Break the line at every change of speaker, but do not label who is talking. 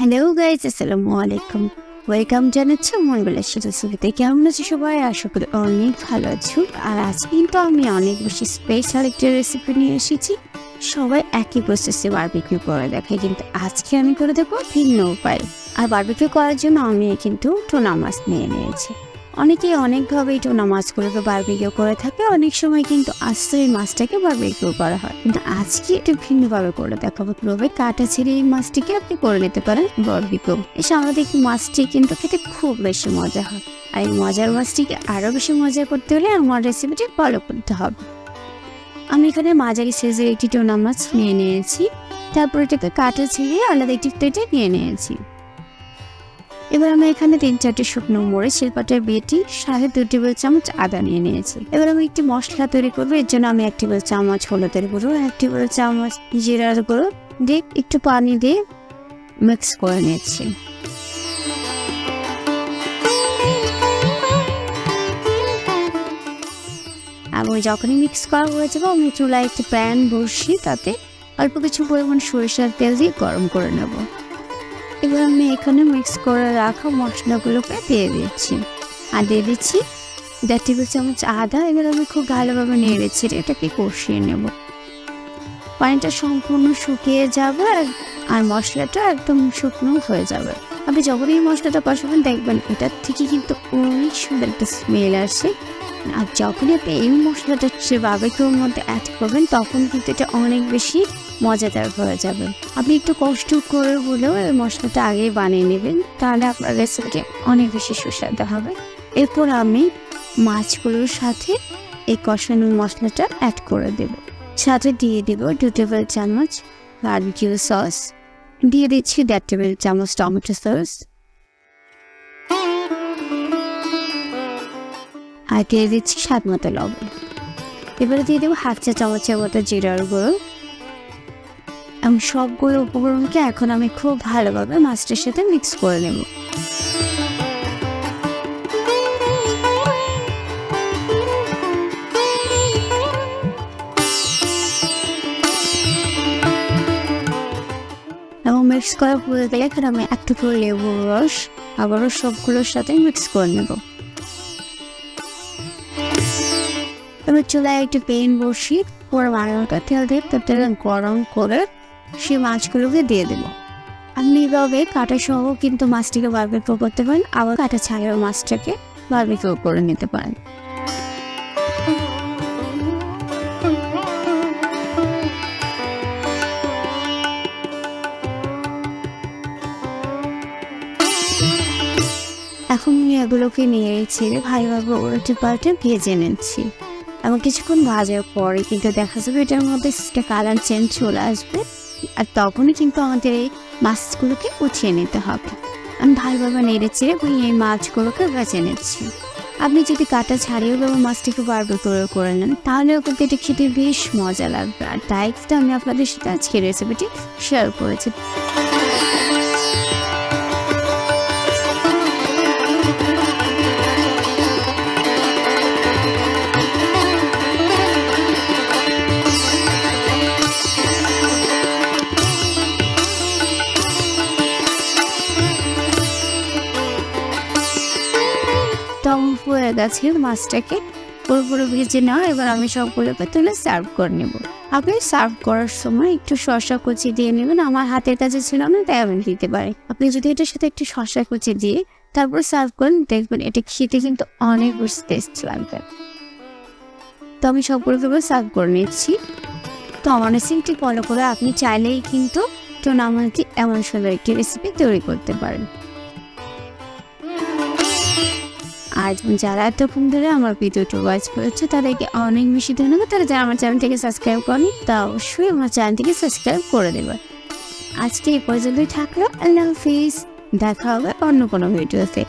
Hello guys, আসসালামু আলাইকুম। Welcome জানাচ্ছি মনবিলাসী রেসিপিতে। কেমন আছো সবাই? আশা করি অনেক ভালো আছো। আর আজকে কিন্তু আমি অনেক বেশি স্পেশাল একটা রেসিপি নিয়ে এসেছি। সবাই একই প্রসেসে বারবিকিউ করে দেখায়, কিন্তু আজকে আমি করে দেবো ভিন্ন উপায়। আর বারবিকিউ করার জন্য আমি কিন্তু টুনা মাছ নিয়ে নিয়েছি। অনেকেই অনেকভাবে এই টুনা মাছগুলোকে বারবিকিউ করে থাকে, অনেক সময় কিন্তু আস্তে এই মাছটাকে বারবিকিউ করা হয়, কিন্তু আজকে একটু ভিন্নভাবে করে দেখাবো কিভাবে কাটা ছেড়ে এই মাছটিকে আপনি করে নিতে পারেন বারবিকিউ। এই সামুদ্রিক মাছটি কিন্তু খেতে খুব বেশি মজা হয়। আর এই মজার মাছটিকে আরও বেশি মজা করতে হলে আমার রেসিপিটি ফলো করতে হবে। আমি এখানে মাঝারি সাইজের একটি টুনা মাছ নিয়ে নিয়েছি, তারপর এটাকে কাটা ছেড়ে আলাদা একটি প্লেটে নিয়ে নিয়েছি। এবার আমি এখানে 3-4টি শুকনো মরিচ শিলপাটায় বেটে 2.5 টেবিল চামচ আদা নিয়ে নিয়েছি। এবার আমি একটি মশলা তৈরি করবো। এর জন্য আমি 1 টেবিল চামচ হলুদের গুঁড়ো, 1 টেবিল চামচ জিরার গুঁড়ো দিয়ে একটু পানি দিয়ে মিক্স করে নিয়েছি। আমি যখনই মিক্স করা হয়ে যাবে, আমি চুলায় একটি প্যান বসিয়ে তাতে অল্প কিছু পরিমাণ সরিষার তেল দিয়ে গরম করে নেব। এবার আমি এখানে মিক্স করে রাখা মশলাগুলোকে দিয়ে দিচ্ছি, আর দিয়ে দিচ্ছি 1.5 টেবিল চামচ আদা। এবার আমি খুব ভালোভাবে নেড়েছি, এটাকে কষিয়ে নেব। পানিটা সম্পূর্ণ শুকিয়ে যাবে আর মশলাটা একদম শুকনো হয়ে যাবে। আপনি যখনই এই মশলাটা কষাবেন দেখবেন এটার থেকে কিন্তু অনেক সুন্দর একটা স্মেল আসে। আর যখনই আপনি এই মশলাটা সে বারবিকিউর মধ্যে অ্যাড করবেন তখন কিন্তু এটা অনেক বেশি মজাদার হয়ে যাবে। আপনি একটু কষ্ট করে হলেও এই মশলাটা আগে বানিয়ে নেবেন, তাহলে আপনার রেসিপিটি অনেক বেশি সুস্বাদু হবে। এরপর আমি মাছগুলোর সাথে এই কষানো মশলাটা অ্যাড করে দেব। সাথে দিয়ে দেব 2 টেবিল চামচ বারবিকিউ সস, দিয়ে দিচ্ছি 1.5 টেবিল চামচ টমেটো সস, আর দিয়ে দিচ্ছি স্বাদ মতো লবণ। এবারে দিয়ে দেবো 1/2 চা চামচের মতো জিরার গুঁড়ো। এবং সবগুলো উপকরণকে এখন আমি খুব ভালোভাবে মাছটার সাথে মিক্স করে নেব। এবং মিক্স করা হয়ে গেলে এখন আমি একটু করে লেবুর রস আবারও সবগুলোর সাথে মিক্স করে নেব। এবার চুলায় একটু পেন বসিয়ে পরিমাণ মতো তেল দিয়ে তেল গরম করে সেই মাছগুলোকে দিয়ে দেবো। আপনি এভাবে কাটা সহ কিন্তু মাছটিকে বারবিকিউ করতে পারেন, আবার কাটা ছাড়াও মাছটাকে বারবিকিউ করে নিতে পারেন। এখন আমি এগুলোকে নিয়ে ছেড়ে ভালোভাবে উল্টে পাল্টে ভেজে নিচ্ছি। এবং কিছুক্ষণ ভাজার পরে কিন্তু দেখা যাবে এটার মধ্যে একটা কালার চেঞ্জ চলে আসবে, আর তখনই কিন্তু আমাদের এই মাছগুলোকে উঠিয়ে নিতে হবে। আমি ভালোভাবে নেড়ে চেড়ে এই মাছগুলোকে ভেজে নিচ্ছি। আপনি যদি কাটা ছাড়িয়েও মাছটিকে বারবিকিউ করে নেন তাহলেও কিন্তু এটা খেতে বেশ মজা লাগবে। আর তাই আমি আপনাদের সাথে আজকে রেসিপিটি শেয়ার করেছি। হয়ে গেছে মাছটাকে পুরোপুরি ভেজে নেওয়া। এবার আমি সবগুলোকে তুলে সার্ভ করে নেব। আপনি সার্ভ করার সময় একটু শসা কুচি দিয়ে নেবেন। আমার হাতের কাছে ছিল না, তাই আমি দিতে পারি। আপনি যদি এটার সাথে একটু শসা কুচি দিয়ে তারপর সার্ভ করেন দেখবেন এটা খেতে কিন্তু অনেক বেশি টেস্ট লাগবে। তো আমি সবগুলোকে সার্ভ করে নিচ্ছি। তো আমার রেসিপিটি ফলো করে আপনি চাইলেই কিন্তু টুনা মাছ এমন সুন্দর একটি রেসিপি তৈরি করতে পারেন। আর যারা এতক্ষণ ধরে আমার ভিডিওটি ওয়াচ করেছে তাদেরকে অনেক বেশি ধন্যবাদ। তারা যারা আমার চ্যানেলটিকে সাবস্ক্রাইব করেনি তা অবশ্যই আমার চ্যানেলটিকে সাবস্ক্রাইব করে দেবেন। আজকে এই পর্যন্তই থাকলো। আল্লাহ হাফিজ, দেখা হবে অন্য কোনো ভিডিওতে।